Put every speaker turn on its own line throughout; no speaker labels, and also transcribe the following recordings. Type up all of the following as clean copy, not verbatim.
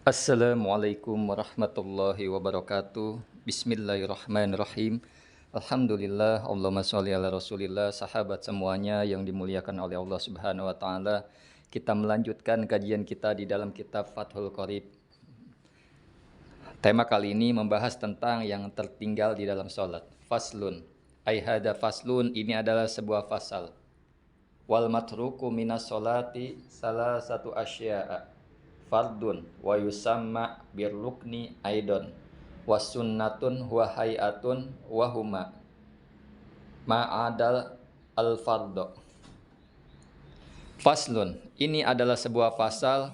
Assalamualaikum warahmatullahi wabarakatuh. Bismillahirrahmanirrahim. Alhamdulillah, Allahumma sholli ala Rasulillah, sahabat semuanya yang dimuliakan oleh Allah Subhanahu wa taala. Kita melanjutkan kajian kita di dalam kitab Fathul Qorib. Tema kali ini membahas tentang yang tertinggal di dalam salat. Faslun. Ai hada faslun, ini adalah sebuah fasal. Wal matruku minas sholati salah satu asya'a. Fardun wa yusamma birrukni aidon wa sunnatun wa hayatun wa huma ma'adal al-fardo. Faslun, ini adalah sebuah fasal.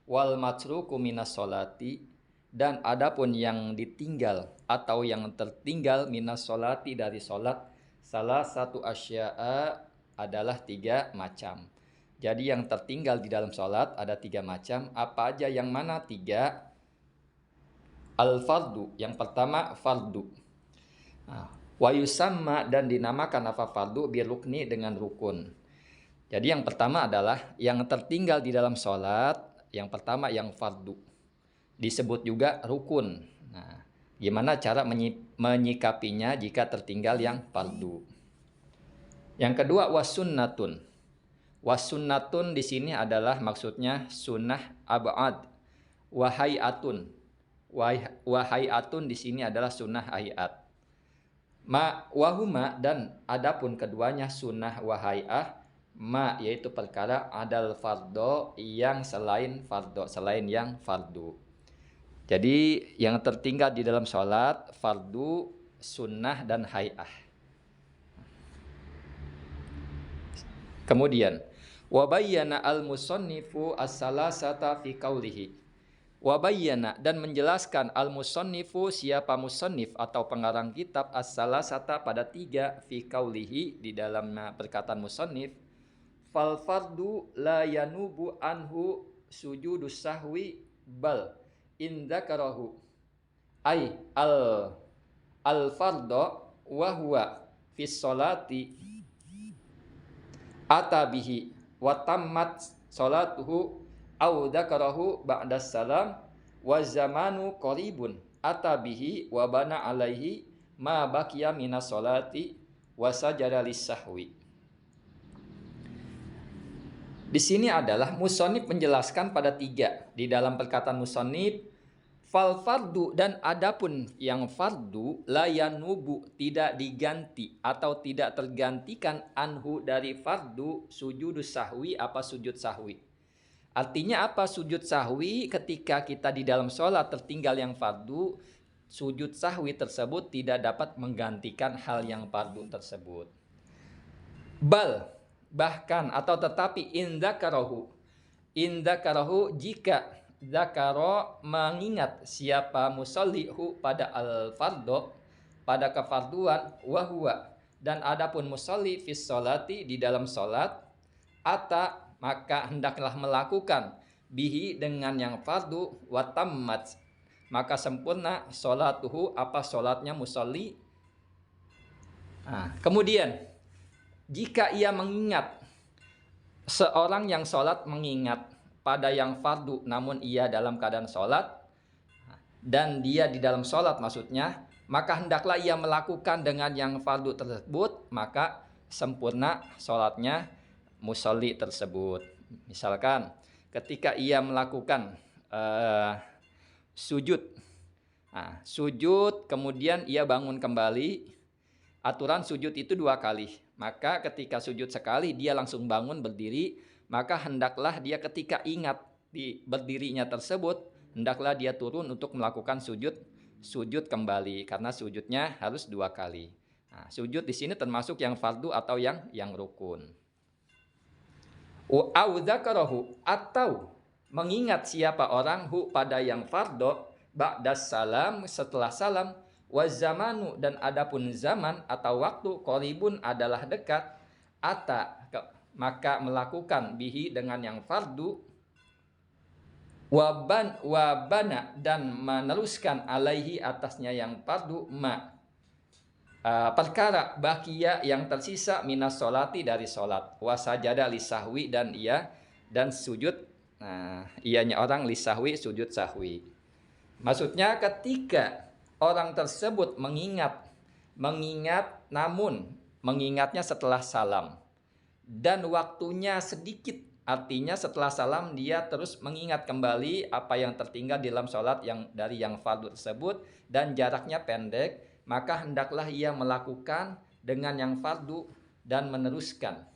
Wal matruku minas sholati, dan adapun yang ditinggal atau yang tertinggal minas sholati dari sholat, salah satu asya'a adalah 3 macam. Jadi yang tertinggal di dalam sholat ada 3 macam. Apa aja, yang mana 3? Al-fardu, yang pertama fardu. Wa yusamma, dan dinamakan apa fardu, birrukni, dengan rukun. Jadi yang pertama adalah yang tertinggal di dalam sholat. Yang pertama yang fardu, disebut juga rukun. Nah, gimana cara menyikapinya jika tertinggal yang fardu? Yang kedua wasunnatun. Wasunnatun di sini adalah maksudnya sunnah ab'ad. Wahayatun. Wahayatun di sini adalah sunnah hayat. Wahuma, dan adapun keduanya sunnah wahayah, yaitu perkara adal fardo, yang selain fardo, selain yang fardu. Jadi yang tertinggal di dalam sholat fardu, sunnah, dan hayah. Kemudian wabayyana al-musannifu as-salasata fi qawlihi. Wabayyana, dan menjelaskan al-musannifu, siapa musannif atau pengarang kitab, as-salasata, pada 3, fi qawlihi, di dalam perkataan musannif. Fal fardu la yanubu anhu sujudus sahwi bal in dzakarahu ay al fardo wa huwa fi sholati atabihi wa tammat salatuhu au dzakarahu ba'da salam wa zamanu qaribun atabihi wa bana alaihi ma baqiya minas salati wa sajada lis-sahwi. Di sini adalah musannif menjelaskan pada 3 di dalam perkataan musannif. Fal fardu, dan adapun yang fardu, la yanubu, tidak diganti atau tidak tergantikan, anhu, dari fardu, sujudus sahwi, apa sujud sahwi. Artinya apa sujud sahwi? Ketika kita di dalam sholat tertinggal yang fardu, sujud sahwi tersebut tidak dapat menggantikan hal yang fardu tersebut. Bal, bahkan atau tetapi, indakarahu, jika zakaro, mengingat siapa musallihu pada al-fardo, pada kefarduan, wahwa, dan adapun musalli fis sholati, di dalam sholat, ata, maka hendaklah melakukan, bihi, dengan yang fardu, watammat, maka sempurna, sholatuhu, apa sholatnya musalli. Kemudian jika ia mengingat, seorang yang sholat mengingat pada yang fardu, namun ia dalam keadaan sholat, dan dia di dalam sholat maksudnya, maka hendaklah ia melakukan dengan yang fardu tersebut, maka sempurna sholatnya musolli tersebut. Misalkan ketika ia melakukan sujud, sujud kemudian ia bangun kembali. Aturan sujud itu 2 kali, maka ketika sujud sekali dia langsung bangun berdiri, maka hendaklah dia ketika ingat di berdirinya tersebut, hendaklah dia turun untuk melakukan sujud kembali, karena sujudnya harus 2 kali. Sujud di sini termasuk yang fardu atau yang rukun. Au dzakarahu, atau mengingat siapa orang, hu, pada yang fardu, ba'das salam, setelah salam, wa zamanu, dan adapun zaman atau waktu, qaribun, adalah dekat, maka melakukan, bihi, dengan yang fardu, wabana, dan meneruskan, alaihi, atasnya yang fardu, perkara bakia, yang tersisa, minas sholati, dari sholat, wasajada lisahwi, dan sujud Nah, ianya orang lisahwi sujud sahwi. Maksudnya ketika orang tersebut mengingat namun mengingatnya setelah salam dan waktunya sedikit, artinya setelah salam dia terus mengingat kembali apa yang tertinggal di dalam sholat yang dari yang fardu tersebut dan jaraknya pendek, maka hendaklah ia melakukan dengan yang fardu dan meneruskan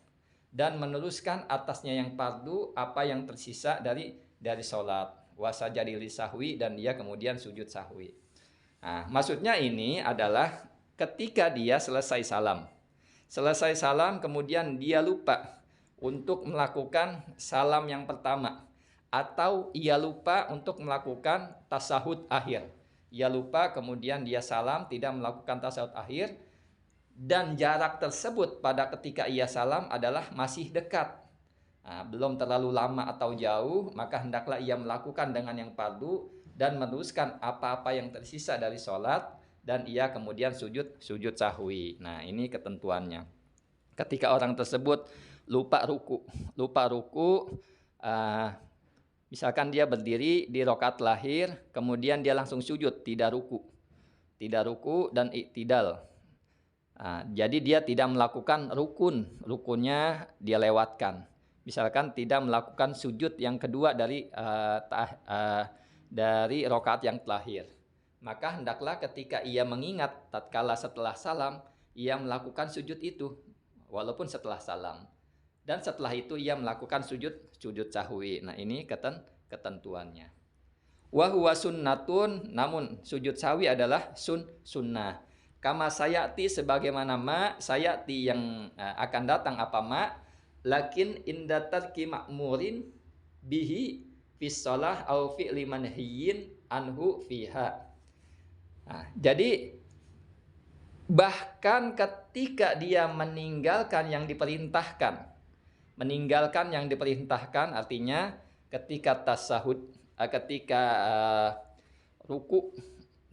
atasnya yang fardu apa yang tersisa dari sholat. Wasajadi lisahwi, dan dia kemudian sujud sahwi. Nah, maksudnya ini adalah ketika dia selesai salam kemudian dia lupa untuk melakukan salam yang pertama, atau ia lupa untuk melakukan tasahud akhir. Ia lupa kemudian dia salam tidak melakukan tasahud akhir, dan jarak tersebut pada ketika ia salam adalah masih dekat. Nah, belum terlalu lama atau jauh, maka hendaklah ia melakukan dengan yang fardu dan meneruskan apa-apa yang tersisa dari sholat, dan ia kemudian sujud sahwi. Nah, ini ketentuannya. Ketika orang tersebut lupa ruku, misalkan dia berdiri di rakaat lahir, kemudian dia langsung sujud, tidak ruku dan iktidal. Nah, jadi dia tidak melakukan rukunnya dia lewatkan. Misalkan tidak melakukan sujud yang kedua dari rakaat yang terakhir, maka hendaklah ketika ia mengingat tatkala setelah salam ia melakukan sujud itu walaupun setelah salam, dan setelah itu ia melakukan sujud sahwi. Nah, ini ketentuannya. Wa huwa sunnatun, namun sujud sahwi adalah sunnah. Kama sayati, sebagaimana sayati yang akan datang apa lakin inda tarki ma'murin bihi fis shalah au fi'li manhiyin anhu fiha. Nah, jadi bahkan ketika dia meninggalkan yang diperintahkan, artinya ketika tasahud, ruku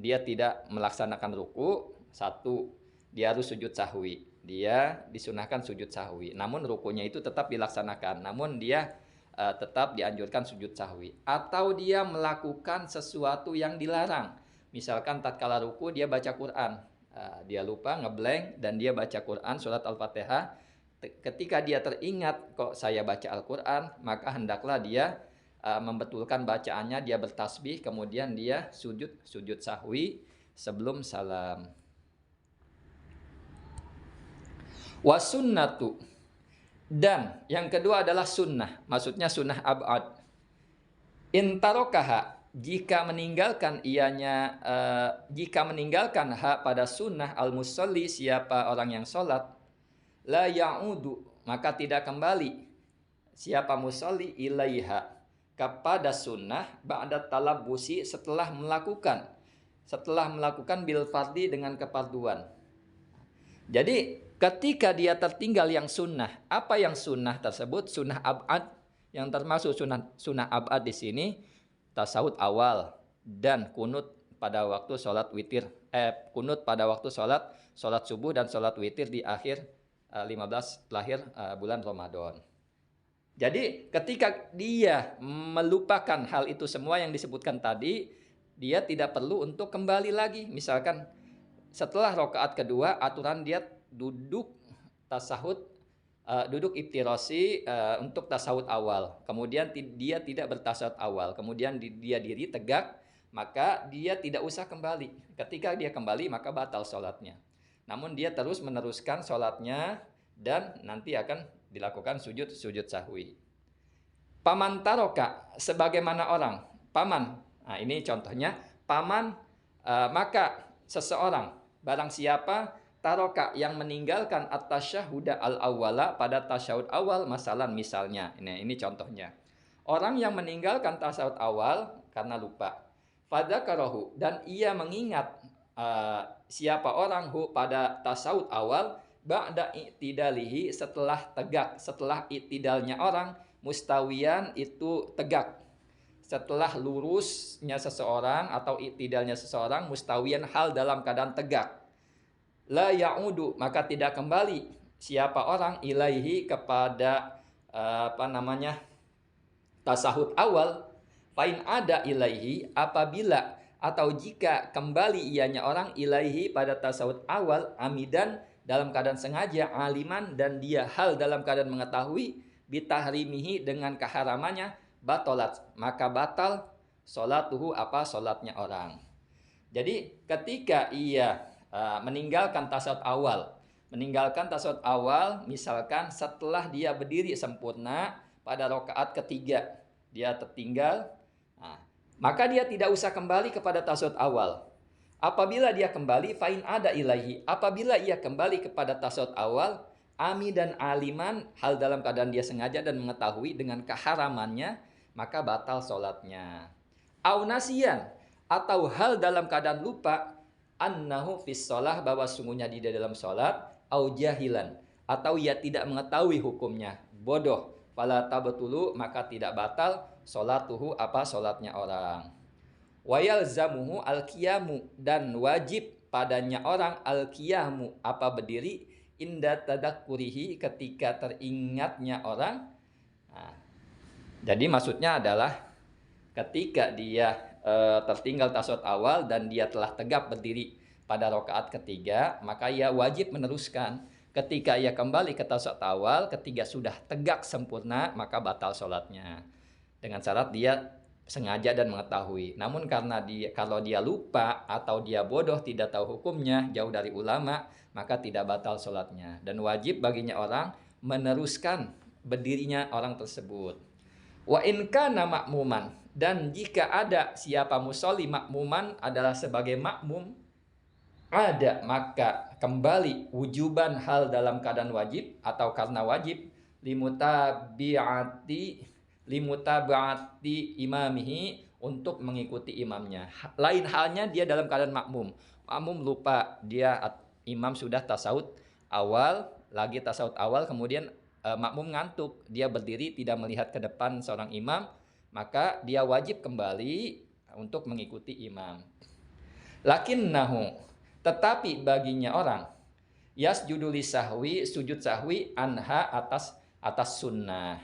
dia tidak melaksanakan ruku, satu, dia harus sujud sahwi. Dia disunahkan sujud sahwi, namun rukunya itu tetap dilaksanakan, namun dia tetap dianjurkan sujud sahwi. Atau dia melakukan sesuatu yang dilarang, misalkan tatkala ruku dia baca Quran, dia lupa ngeblank dan dia baca Quran surat Al-Fatihah. Ketika dia teringat kok saya baca Al-Quran, maka hendaklah dia membetulkan bacaannya, dia bertasbih, kemudian dia sujud sahwi sebelum salam. Wasunnatu, dan yang kedua adalah sunnah, maksudnya sunnah ab'ad. Intarokaha, jika meninggalkan pada sunnah al-musalli, siapa orang yang sholat, la ya'udu, maka tidak kembali siapa musalli ilaiha, kepada sunnah ba'da talabbusi, setelah melakukan bil fardi, dengan kefarduan. Jadi ketika dia tertinggal yang sunnah, apa yang sunnah tersebut? Sunnah ab'ad, yang termasuk sunnah ab'ad di sini tasawuf awal dan kunut pada waktu sholat witir, kunut pada waktu sholat subuh dan sholat witir di akhir 15 lahir bulan Ramadan. Jadi ketika dia melupakan hal itu semua yang disebutkan tadi, dia tidak perlu untuk kembali lagi. Misalkan setelah rakaat kedua, aturan dia duduk tasahud, duduk iftirasi untuk tasahud awal. Kemudian dia tidak bertasahud awal. Kemudian dia diri tegak, maka dia tidak usah kembali. Ketika dia kembali, maka batal sholatnya. Namun dia terus meneruskan sholatnya dan nanti akan dilakukan sujud sahwi. Paman taroka, sebagaimana orang paman. Nah, ini contohnya paman, maka seseorang, barang siapa taroka yang meninggalkan at-tasyahuda al-awwala, pada tasyahud awal, misalnya ini contohnya. Orang yang meninggalkan tasyahud awal karena lupa, fadzakarahu, dan ia mengingat siapa orang pada tasyahud awal, ba'da i'tidalihi, setelah tegak, setelah i'tidalnya orang, mustawiyan itu tegak, setelah lurusnya seseorang atau i'tidalnya seseorang, mustawiyan hal dalam keadaan tegak, la ya'udu, maka tidak kembali siapa orang ilaihi kepada tasahud awal, fain ada ilaihi, apabila atau jika kembali ianya orang ilaihi pada tasawuf awal, amidan dalam keadaan sengaja, aliman dan dia hal dalam keadaan mengetahui, bitahrimihi dengan keharamannya, batolat maka batal solatuhu apa solatnya orang. Jadi ketika ia meninggalkan tasawuf awal, misalkan setelah dia berdiri sempurna pada rakaat ketiga dia tertinggal, maka dia tidak usah kembali kepada tasawuf awal. Apabila dia kembali, fain ada ilahi. Apabila ia kembali kepada tasawuf awal, ami dan aliman, hal dalam keadaan dia sengaja dan mengetahui dengan keharamannya, maka batal sholatnya. Au nasiyan, atau hal dalam keadaan lupa, annahu fis sholah, bahwa sungguhnya di dalam sholat, au jahilan, atau ia tidak mengetahui hukumnya, bodoh, fala tabtulu, maka tidak batal sholatuhu apa sholatnya orang. Wayal zamuhu al-qiyamu, dan wajib padanya orang al-qiyamu apa berdiri, inda tadakkurihi ketika teringatnya orang. Jadi maksudnya adalah ketika dia tertinggal tasawuf awal dan dia telah tegap berdiri pada rakaat ketiga, maka ia wajib meneruskan. Ketika ia kembali ke tasawuf awal, ketika sudah tegak sempurna, maka batal sholatnya. Dengan syarat dia sengaja dan mengetahui. Namun karena kalau dia lupa atau dia bodoh tidak tahu hukumnya, jauh dari ulama, maka tidak batal sholatnya. Dan wajib baginya orang meneruskan berdirinya orang tersebut. Wa in kana makmuman, dan jika ada siapa musolli makmuman adalah sebagai makmum, ada maka kembali wujuban hal dalam keadaan wajib atau karena wajib, limutaba'ati imamihi, untuk mengikuti imamnya. Lain halnya dia dalam keadaan makmum lupa, imam sudah tasawuf awal, kemudian makmum ngantuk, dia berdiri tidak melihat ke depan seorang imam, maka dia wajib kembali untuk mengikuti imam. Lakinnahu, tetapi baginya orang, yasjudu lisahwi, sujud sahwi, anha atas sunnah.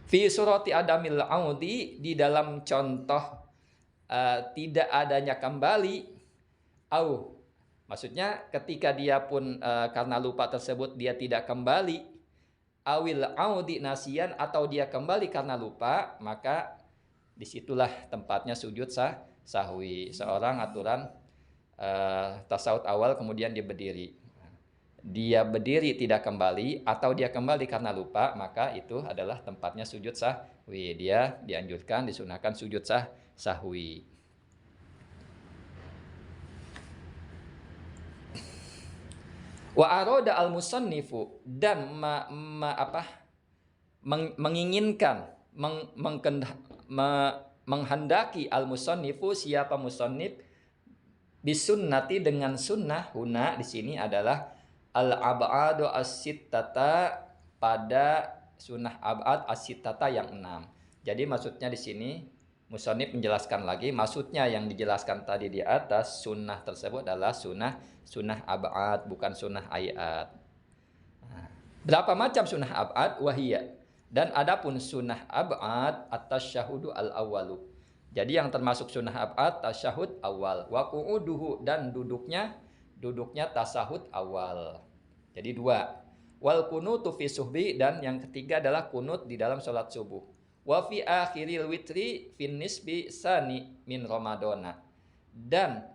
Fi surati adamil audi, di dalam contoh tidak adanya kembali, maksudnya ketika dia pun karena lupa tersebut dia tidak kembali, awil audi nasian, atau dia kembali karena lupa, maka disitulah tempatnya sujud sahwi. Seorang aturan tasawuf awal kemudian dia berdiri tidak kembali, atau dia kembali karena lupa, maka itu adalah tempatnya sujud sahwi. Dia dianjurkan, disunahkan sujud sahwi. Wa aroda al musannifu, dan menginginkan, menghendaki al musannifu, siapa musannif, bisunnati dengan sunnah, huna di sini adalah al ab'adu as-sittata, pada sunnah ab'ad as-sittata yang 6. Jadi maksudnya di sini musannif menjelaskan lagi, maksudnya yang dijelaskan tadi di atas, sunnah tersebut adalah sunnah ab'ad, bukan sunnah ayat. Berapa macam sunnah ab'ad? Wahiyya, dan adapun sunnah ab'ad at-tasyahudu al-awwalu. Jadi yang termasuk sunnah ab'ad tasyahud awal, wa qu'uduhu, dan duduknya tasahud awal. Jadi 2. Wal kunutu fi suhbi, dan yang ketiga adalah kunut di dalam sholat subuh. Wa fi akhiril witri fin nisbi sani min ramadana, dan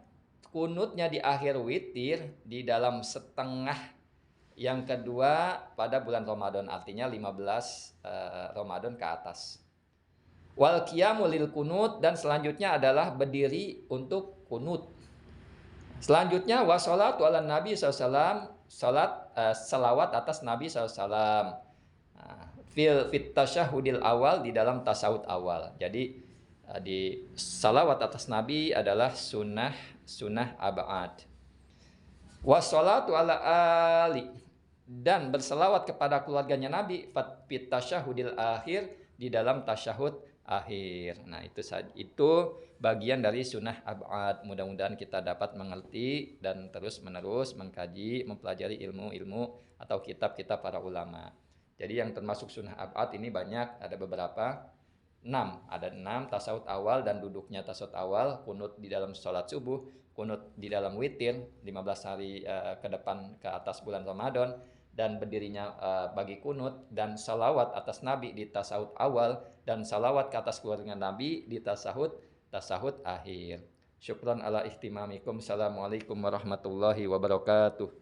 kunutnya di akhir witir di dalam setengah yang kedua pada bulan Ramadan, artinya 15 Ramadan ke atas. Wal qiyamu lil kunut, dan selanjutnya adalah berdiri untuk kunut. Selanjutnya wassalatu ala nabi SAW, salawat atas Nabi SAW. Fit tasyahudil awal, di dalam tasawuf awal. Jadi di salawat atas Nabi adalah sunnah ab'ad. Wassalatu ala ali, dan berselawat kepada keluarganya Nabi, fit tasyahudil akhir, di dalam tasyahud akhir. Nah, itu bagian dari sunnah ab'ad. Mudah-mudahan kita dapat mengerti dan terus menerus mengkaji, mempelajari ilmu-ilmu atau kitab-kitab para ulama. Jadi yang termasuk sunnah abad ini banyak, ada beberapa. 6, ada 6 tasawuf awal dan duduknya tasawuf awal, kunut di dalam sholat subuh, kunut di dalam witir 15 hari ke depan ke atas bulan Ramadan, dan berdirinya bagi kunut, dan salawat atas Nabi di tasawuf awal, dan salawat ke atas keluarga Nabi di tasawuf akhir. Syukran ala ihtimamikum. Assalamualaikum warahmatullahi wabarakatuh.